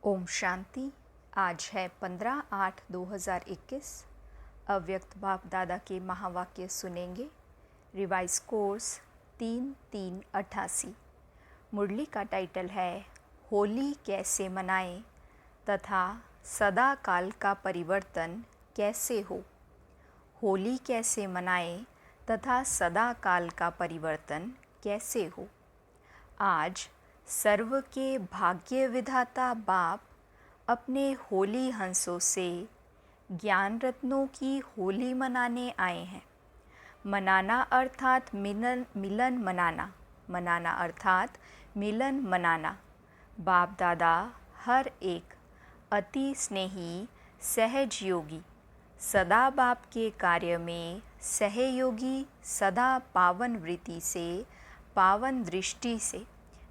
ओम शांति। आज है 15/8/2021। अव्यक्त बाप दादा के महावाक्य सुनेंगे। Revise course 3/3/88। मुरली का टाइटल है होली कैसे मनाएं तथा सदा काल का परिवर्तन कैसे हो। होली कैसे मनाएं तथा सदा काल का परिवर्तन कैसे हो। आज सर्व के भाग्य विधाता बाप अपने होली हंसों से ज्ञान रत्नों की होली मनाने आए हैं। मनाना अर्थात मिलन मनाना, मनाना अर्थात मिलन मनाना। बाप दादा हर एक अति स्नेही सहज योगी, सदा बाप के कार्य में सहयोगी, सदा पावन वृत्ति से, पावन दृष्टि से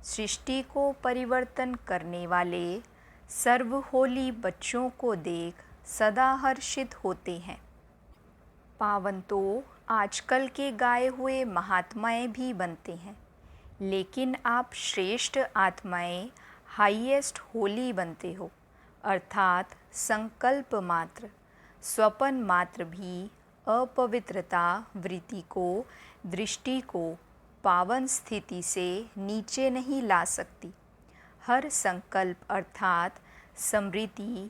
सृष्टि को परिवर्तन करने वाले सर्व होली बच्चों को देख सदा हर्षित होते हैं। पावन तो आजकल के गाए हुए महात्माएं भी बनते हैं, लेकिन आप श्रेष्ठ आत्माएं हाईएस्ट होली बनते हो, अर्थात संकल्प मात्र, स्वपन मात्र भी अपवित्रता वृत्ति को, दृष्टि को पावन स्थिति से नीचे नहीं ला सकती। हर संकल्प अर्थात स्मृति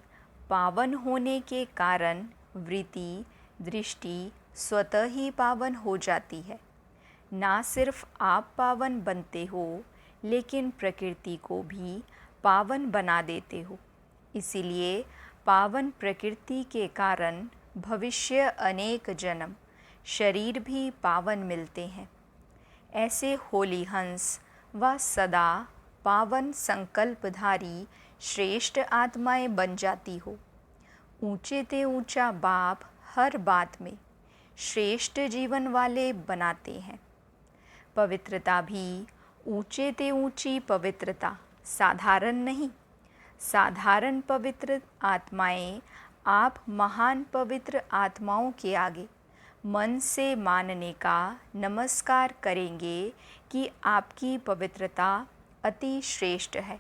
पावन होने के कारण वृत्ति, दृष्टि स्वतः ही पावन हो जाती है। ना सिर्फ आप पावन बनते हो, लेकिन प्रकृति को भी पावन बना देते हो। इसीलिए पावन प्रकृति के कारण भविष्य अनेक जन्म शरीर भी पावन मिलते हैं। ऐसे होली हंस व सदा पावन संकल्पधारी श्रेष्ठ आत्माएं बन जाती हो। ऊंचे ते ऊंचा बाप हर बात में श्रेष्ठ जीवन वाले बनाते हैं। पवित्रता भी ऊंचे ते ऊंची पवित्रता, साधारण नहीं। साधारण पवित्र आत्माएं आप महान पवित्र आत्माओं के आगे मन से मानने का नमस्कार करेंगे कि आपकी पवित्रता अति श्रेष्ठ है।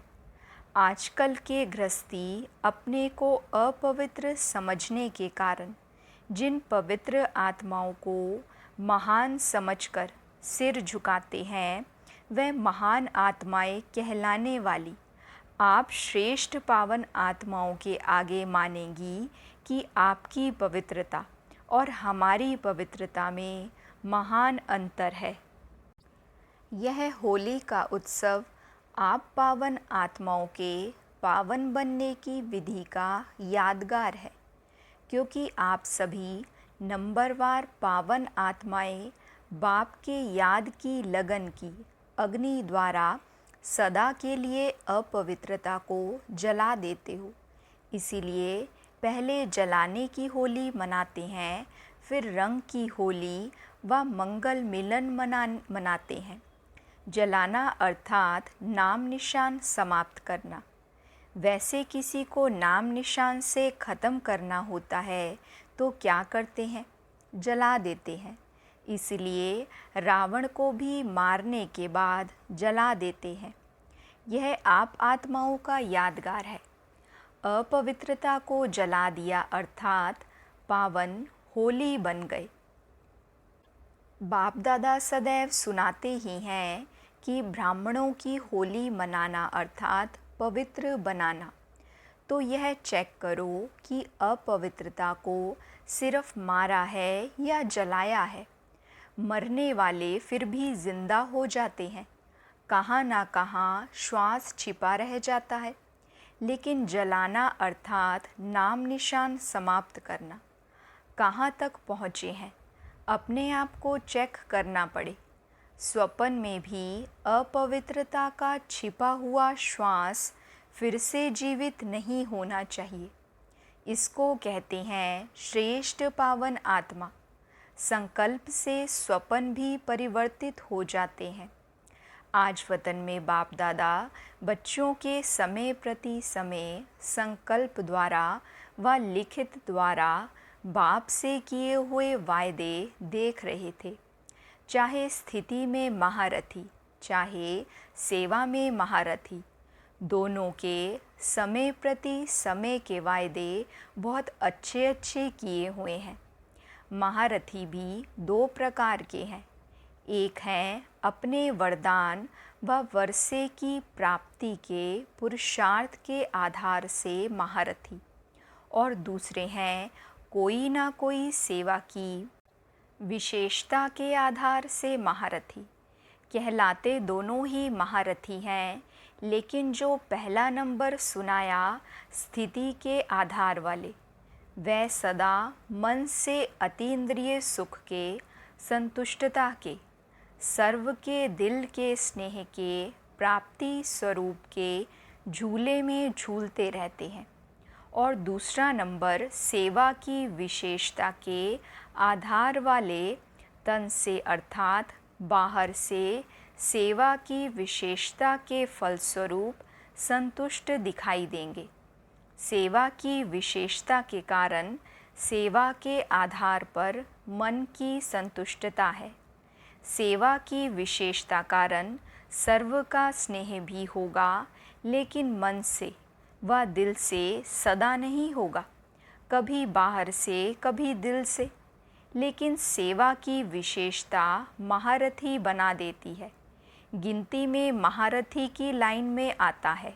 आजकल के गृहस्थी अपने को अपवित्र समझने के कारण जिन पवित्र आत्माओं को महान समझकर सिर झुकाते हैं, वह महान आत्माएं कहलाने वाली आप श्रेष्ठ पावन आत्माओं के आगे मानेंगी कि आपकी पवित्रता और हमारी पवित्रता में महान अंतर है। यह होली का उत्सव आप पावन आत्माओं के पावन बनने की विधि का यादगार है, क्योंकि आप सभी नंबरवार पावन आत्माएं बाप के याद की लगन की अग्नि द्वारा सदा के लिए अपवित्रता को जला देते हो। इसीलिए पहले जलाने की होली मनाते हैं, फिर रंग की होली व मंगल मिलन मनाते हैं। जलाना अर्थात नाम निशान समाप्त करना। वैसे किसी को नाम निशान से ख़त्म करना होता है तो क्या करते हैं? जला देते हैं। इसलिए रावण को भी मारने के बाद जला देते हैं। यह आप आत्माओं का यादगार है। अपवित्रता को जला दिया अर्थात पावन होली बन गए। बाप दादा सदैव सुनाते ही हैं कि ब्राह्मणों की होली मनाना अर्थात पवित्र बनाना। तो यह चेक करो कि अपवित्रता को सिर्फ मारा है या जलाया है। मरने वाले फिर भी जिंदा हो जाते हैं, कहाँ ना कहाँ श्वास छिपा रह जाता है। लेकिन जलाना अर्थात नाम निशान समाप्त करना। कहाँ तक पहुँचे हैं, अपने आप को चेक करना पड़े। स्वप्न में भी अपवित्रता का छिपा हुआ श्वास फिर से जीवित नहीं होना चाहिए। इसको कहते हैं श्रेष्ठ पावन आत्मा। संकल्प से स्वप्न भी परिवर्तित हो जाते हैं। आज वतन में बाप दादा बच्चों के समय प्रति समय संकल्प द्वारा व लिखित द्वारा बाप से किए हुए वायदे देख रहे थे। चाहे स्थिति में महारथी, चाहे सेवा में महारथी, दोनों के समय प्रति समय के वायदे बहुत अच्छे अच्छे किए हुए हैं। महारथी भी दो प्रकार के हैं। एक हैं अपने वरदान व वर्षे की प्राप्ति के पुरुषार्थ के आधार से महारथी, और दूसरे हैं कोई ना कोई सेवा की विशेषता के आधार से महारथी। कहलाते दोनों ही महारथी हैं, लेकिन जो पहला नंबर सुनाया स्थिति के आधार वाले, वह सदा मन से अतीन्द्रिय सुख के, संतुष्टता के, सर्व के दिल के स्नेह के प्राप्ति स्वरूप के झूले में झूलते रहते हैं। और दूसरा नंबर सेवा की विशेषता के आधार वाले, तन से अर्थात बाहर से सेवा की विशेषता के फलस्वरूप संतुष्ट दिखाई देंगे। सेवा की विशेषता के कारण सेवा के आधार पर मन की संतुष्टता है। सेवा की विशेषता कारण सर्व का स्नेह भी होगा, लेकिन मन से व दिल से सदा नहीं होगा, कभी बाहर से कभी दिल से। लेकिन सेवा की विशेषता महारथी बना देती है, गिनती में महारथी की लाइन में आता है।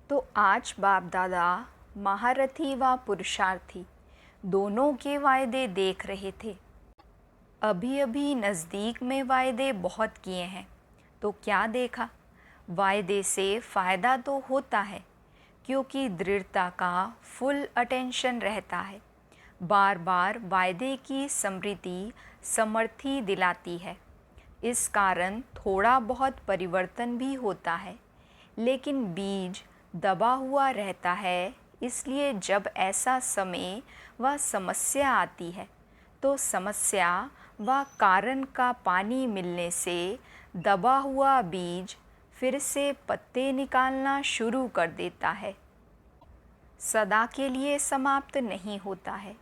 तो आज बाप दादा महारथी व पुरुषार्थी दोनों के वायदे देख रहे थे। अभी अभी नज़दीक में वायदे बहुत किए हैं, तो क्या देखा? वायदे से फ़ायदा तो होता है, क्योंकि दृढ़ता का फुल अटेंशन रहता है। बार बार वायदे की स्मृति समर्थी दिलाती है। इस कारण थोड़ा बहुत परिवर्तन भी होता है, लेकिन बीज दबा हुआ रहता है। इसलिए जब ऐसा समय व समस्या आती है, तो समस्या व कारण का पानी मिलने से दबा हुआ बीज फिर से पत्ते निकालना शुरू कर देता है। सदा के लिए समाप्त नहीं होता है।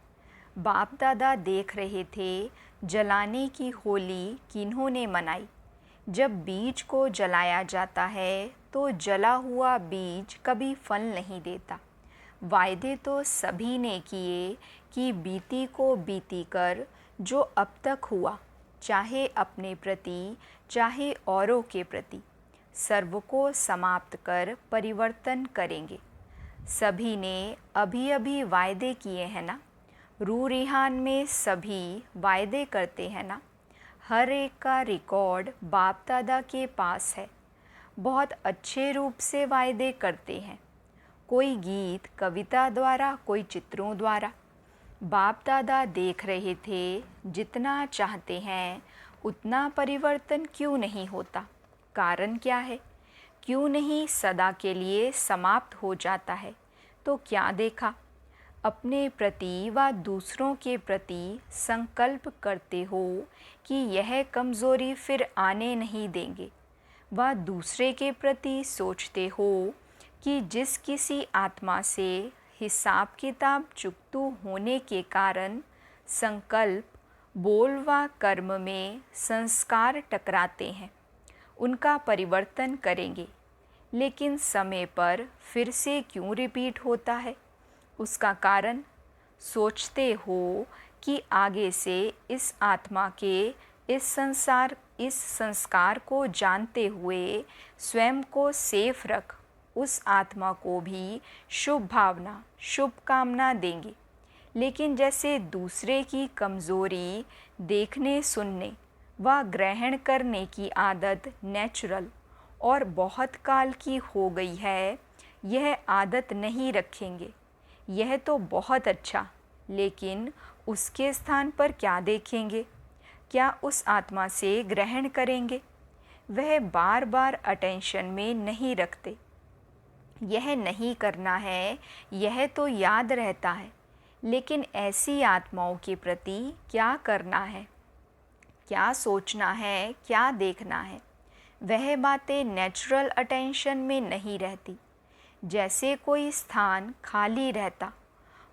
बाप दादा देख रहे थे जलाने की होली किन्होंने मनाई। जब बीज को जलाया जाता है तो जला हुआ बीज कभी फल नहीं देता। वायदे तो सभी ने किए कि बीती को बीती कर जो अब तक हुआ, चाहे अपने प्रति चाहे औरों के प्रति, सर्व को समाप्त कर परिवर्तन करेंगे। सभी ने अभी अभी वायदे किए हैं ना। रूह रिहान में सभी वायदे करते हैं ना। हर एक का रिकॉर्ड बाप दादा के पास है। बहुत अच्छे रूप से वायदे करते हैं, कोई गीत कविता द्वारा, कोई चित्रों द्वारा। बाप दादा देख रहे थे जितना चाहते हैं उतना परिवर्तन क्यों नहीं होता, कारण क्या है, क्यों नहीं सदा के लिए समाप्त हो जाता है। तो क्या देखा? अपने प्रति व दूसरों के प्रति संकल्प करते हो कि यह कमज़ोरी फिर आने नहीं देंगे, व दूसरे के प्रति सोचते हो कि जिस किसी आत्मा से हिसाब किताब चुकतू होने के कारण संकल्प, बोल व कर्म में संस्कार टकराते हैं, उनका परिवर्तन करेंगे। लेकिन समय पर फिर से क्यों रिपीट होता है? उसका कारण सोचते हो कि आगे से इस आत्मा के इस संस्कार को जानते हुए स्वयं को सेफ रख, उस आत्मा को भी शुभ भावना, शुभकामना देंगे। लेकिन जैसे दूसरे की कमज़ोरी देखने, सुनने व ग्रहण करने की आदत नेचुरल और बहुत काल की हो गई है, यह आदत नहीं रखेंगे। यह तो बहुत अच्छा, लेकिन उसके स्थान पर क्या देखेंगे? क्या उस आत्मा से ग्रहण करेंगे? वह बार बार अटेंशन में नहीं रखते। यह नहीं करना है, यह तो याद रहता है, लेकिन ऐसी आत्माओं के प्रति क्या करना है, क्या सोचना है, क्या देखना है, वह बातें नेचुरल अटेंशन में नहीं रहती। जैसे कोई स्थान खाली रहता,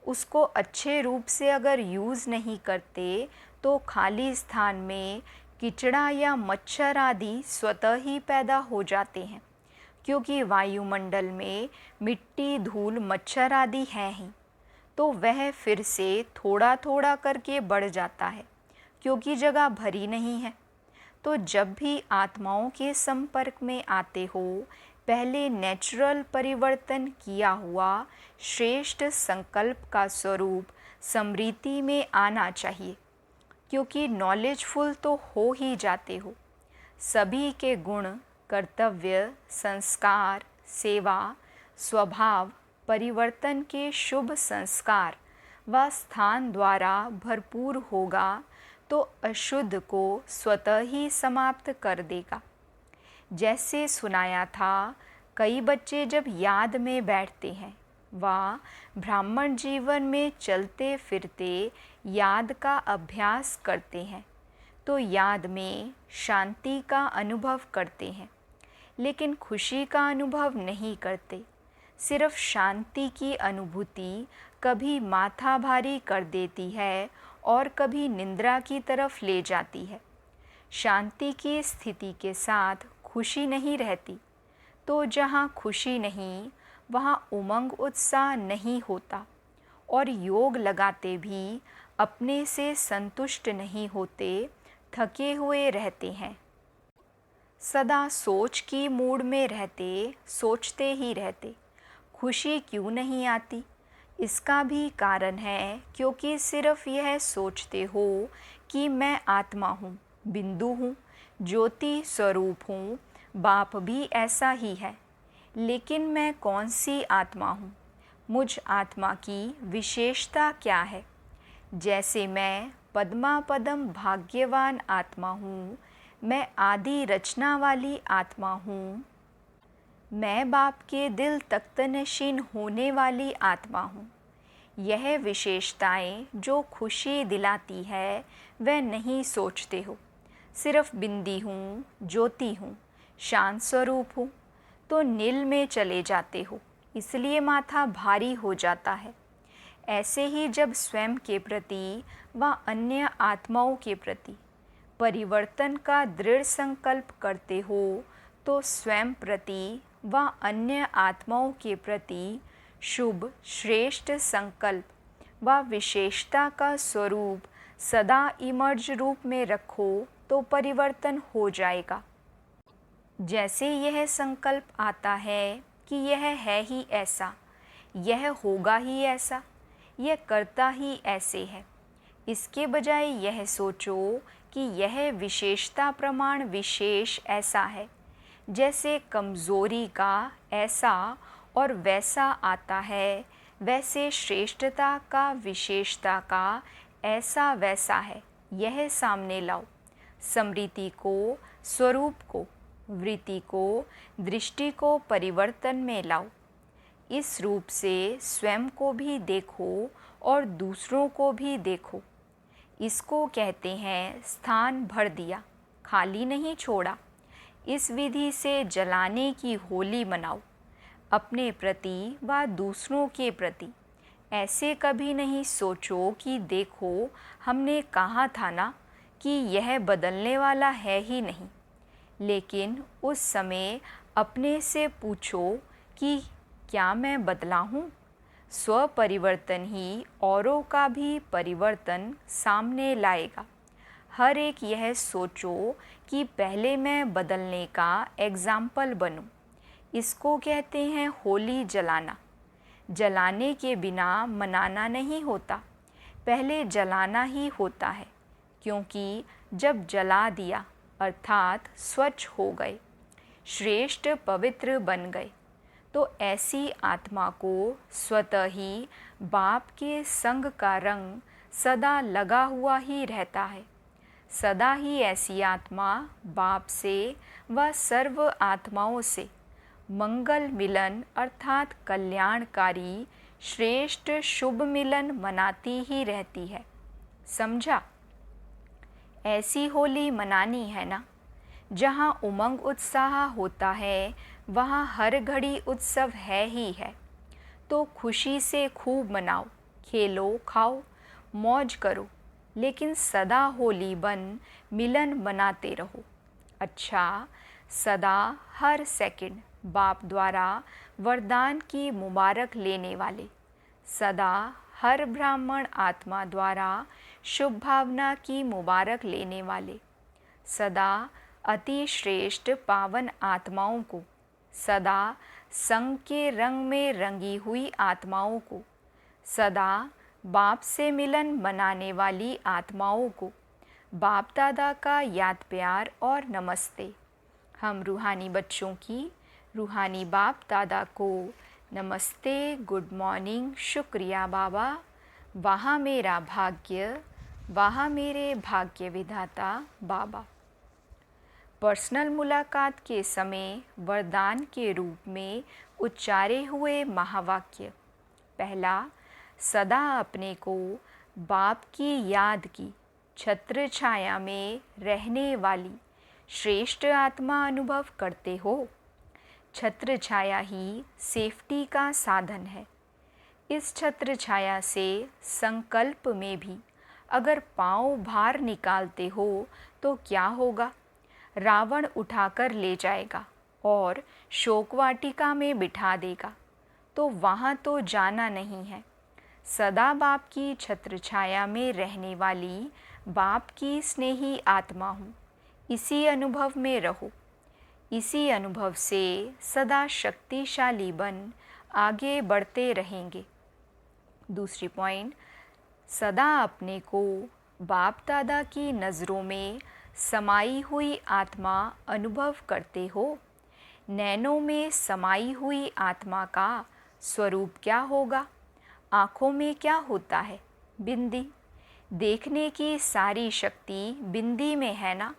उसको अच्छे रूप से अगर यूज़ नहीं करते तो खाली स्थान में कीचड़ा या मच्छर आदि स्वतः ही पैदा हो जाते हैं, क्योंकि वायुमंडल में मिट्टी, धूल, मच्छर आदि हैं ही, तो वह फिर से थोड़ा थोड़ा करके बढ़ जाता है क्योंकि जगह भरी नहीं है। तो जब भी आत्माओं के संपर्क में आते हो, पहले नेचुरल परिवर्तन किया हुआ श्रेष्ठ संकल्प का स्वरूप स्मृति में आना चाहिए, क्योंकि नॉलेजफुल तो हो ही जाते हो। सभी के गुण, कर्तव्य, संस्कार, सेवा, स्वभाव परिवर्तन के शुभ संस्कार व स्थान द्वारा भरपूर होगा तो अशुद्ध को स्वतः ही समाप्त कर देगा। जैसे सुनाया था, कई बच्चे जब याद में बैठते हैं व ब्राह्मण जीवन में चलते फिरते याद का अभ्यास करते हैं तो याद में शांति का अनुभव करते हैं, लेकिन खुशी का अनुभव नहीं करते। सिर्फ शांति की अनुभूति कभी माथा भारी कर देती है और कभी निंद्रा की तरफ ले जाती है। शांति की स्थिति के साथ खुशी नहीं रहती, तो जहाँ खुशी नहीं वहाँ उमंग उत्साह नहीं होता, और योग लगाते भी अपने से संतुष्ट नहीं होते, थके हुए रहते हैं। सदा सोच की मूड में रहते, सोचते ही रहते। खुशी क्यों नहीं आती? इसका भी कारण है क्योंकि सिर्फ यह सोचते हो कि मैं आत्मा हूँ, बिंदु हूँ, ज्योति स्वरूप हूँ, बाप भी ऐसा ही है। लेकिन मैं कौन सी आत्मा हूँ? मुझ आत्मा की विशेषता क्या है? जैसे मैं पद्मा पदम भाग्यवान आत्मा हूँ, मैं आदि रचना वाली आत्मा हूँ, मैं बाप के दिल तख्तनशीन होने वाली आत्मा हूँ। यह विशेषताएं जो खुशी दिलाती है वह नहीं सोचते हो। सिर्फ बिंदी हूँ, ज्योति हूँ, शांत स्वरूप हूँ, तो नील में चले जाते हो, इसलिए माथा भारी हो जाता है। ऐसे ही जब स्वयं के प्रति व अन्य आत्माओं के प्रति परिवर्तन का दृढ़ संकल्प करते हो तो स्वयं प्रति व अन्य आत्माओं के प्रति शुभ श्रेष्ठ संकल्प व विशेषता का स्वरूप सदा इमर्ज रूप में रखो तो परिवर्तन हो जाएगा। जैसे यह संकल्प आता है कि यह है ही ऐसा, यह होगा ही ऐसा, यह करता ही ऐसे है, इसके बजाय यह सोचो कि यह विशेषता प्रमाण विशेष ऐसा है। जैसे कमज़ोरी का ऐसा और वैसा आता है, वैसे श्रेष्ठता का विशेषता का ऐसा वैसा है, यह सामने लाओ। स्मृति को, स्वरूप को, वृत्ति को, दृष्टि को परिवर्तन में लाओ। इस रूप से स्वयं को भी देखो और दूसरों को भी देखो। इसको कहते हैं स्थान भर दिया, खाली नहीं छोड़ा। इस विधि से जलाने की होली मनाओ, अपने प्रति व दूसरों के प्रति। ऐसे कभी नहीं सोचो कि देखो हमने कहा था ना कि यह बदलने वाला है ही नहीं, लेकिन उस समय अपने से पूछो कि क्या मैं बदला हूँ? स्वपरिवर्तन ही औरों का भी परिवर्तन सामने लाएगा। हर एक यह सोचो कि पहले मैं बदलने का एग्जाम्पल बनूं। इसको कहते हैं होली जलाना। जलाने के बिना मनाना नहीं होता, पहले जलाना ही होता है, क्योंकि जब जला दिया अर्थात स्वच्छ हो गए, श्रेष्ठ पवित्र बन गए, तो ऐसी आत्मा को स्वतः ही बाप के संग का रंग सदा लगा हुआ ही रहता है। सदा ही ऐसी आत्मा बाप से व सर्व आत्माओं से मंगल मिलन अर्थात कल्याणकारी श्रेष्ठ शुभ मिलन मनाती ही रहती है। समझा? ऐसी होली मनानी है ना? जहाँ उमंग उत्साह होता है वहाँ हर घड़ी उत्सव है ही है। तो खुशी से खूब मनाओ, खेलो, खाओ, मौज करो, लेकिन सदा होली मिलन मनाते रहो। अच्छा, सदा हर सेकंड बाप द्वारा वरदान की मुबारक लेने वाले, सदा हर ब्राह्मण आत्मा द्वारा शुभ भावना की मुबारक लेने वाले, सदा अति श्रेष्ठ पावन आत्माओं को, सदा संग के रंग में रंगी हुई आत्माओं को, सदा बाप से मिलन मनाने वाली आत्माओं को बाप दादा का याद प्यार और नमस्ते। हम रूहानी बच्चों की रूहानी बाप दादा को नमस्ते, गुड मॉर्निंग, शुक्रिया बाबा, वहाँ मेरा भाग्य, वहाँ मेरे भाग्य विधाता बाबा। पर्सनल मुलाकात के समय वरदान के रूप में उच्चारे हुए महावाक्य। पहला, सदा अपने को बाप की याद की छत्र छाया में रहने वाली श्रेष्ठ आत्मा अनुभव करते हो। छत्र छाया ही सेफ्टी का साधन है। इस छत्र छाया से संकल्प में भी अगर पाँव बाहर निकालते हो तो क्या होगा? रावण उठाकर ले जाएगा और शोक वाटिका में बिठा देगा, तो वहाँ तो जाना नहीं है। सदा बाप की छत्र छाया में रहने वाली बाप की स्नेही आत्मा हूँ। इसी अनुभव में रहो। इसी अनुभव से सदा शक्तिशाली बन आगे बढ़ते रहेंगे। दूसरी पॉइंट, सदा अपने को बाप दादा की नज़रों में समाई हुई आत्मा अनुभव करते हो। नैनों में समाई हुई आत्मा का स्वरूप क्या होगा? आँखों में क्या होता है? बिंदी। देखने की सारी शक्ति बिंदी में है ना?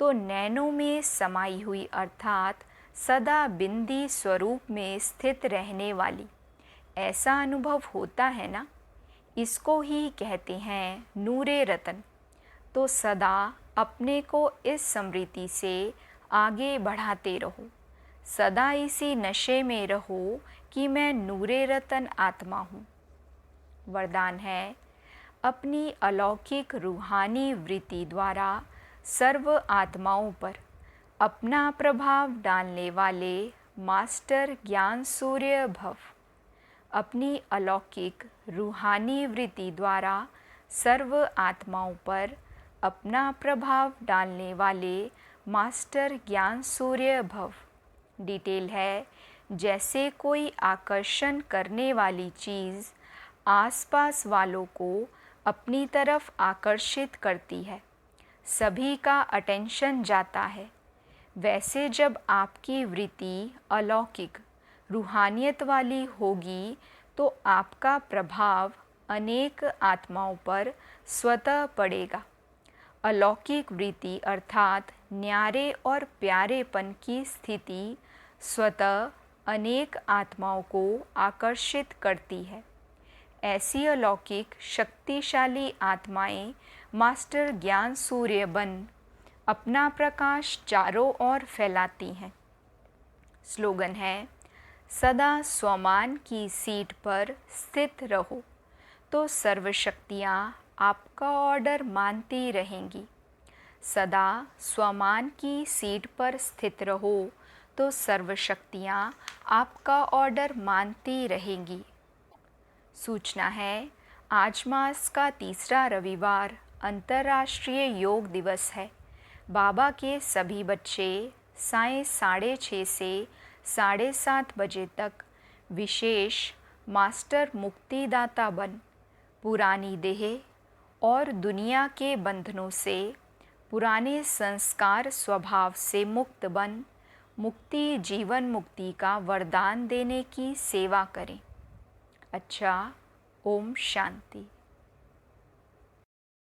तो नैनों में समाई हुई अर्थात सदा बिंदी स्वरूप में स्थित रहने वाली, ऐसा अनुभव होता है ना? इसको ही कहते हैं नूरे रतन। तो सदा अपने को इस स्मृति से आगे बढ़ाते रहो। सदा इसी नशे में रहो कि मैं नूरे रतन आत्मा हूँ। वरदान है, अपनी अलौकिक रूहानी वृत्ति द्वारा सर्व आत्माओं पर अपना प्रभाव डालने वाले मास्टर ज्ञान सूर्य भव। अपनी अलौकिक रूहानी वृत्ति द्वारा सर्व आत्माओं पर अपना प्रभाव डालने वाले मास्टर ज्ञान सूर्य भव। डिटेल है, जैसे कोई आकर्षण करने वाली चीज़ आसपास वालों को अपनी तरफ आकर्षित करती है, सभी का अटेंशन जाता है, वैसे जब आपकी वृत्ति अलौकिक रूहानियत वाली होगी तो आपका प्रभाव अनेक आत्माओं पर स्वतः पड़ेगा। अलौकिक वृत्ति अर्थात न्यारे और प्यारेपन की स्थिति स्वतः अनेक आत्माओं को आकर्षित करती है। ऐसी अलौकिक शक्तिशाली आत्माएं मास्टर ज्ञान सूर्य बन अपना प्रकाश चारों ओर फैलाती हैं। स्लोगन है, सदा स्वमान की सीट पर स्थित रहो तो सर्वशक्तियाँ आपका ऑर्डर मानती रहेंगी। सदा स्वमान की सीट पर स्थित रहो तो सर्वशक्तियाँ आपका ऑर्डर मानती रहेंगी। सूचना है, आज मास का तीसरा रविवार अंतर्राष्ट्रीय योग दिवस है। बाबा के सभी बच्चे सायं 6:30 से 7:30 बजे तक विशेष मास्टर मुक्तिदाता बन पुरानी देह और दुनिया के बंधनों से, पुराने संस्कार स्वभाव से मुक्त बन मुक्ति जीवन मुक्ति का वरदान देने की सेवा करें। अच्छा, ओम शांति।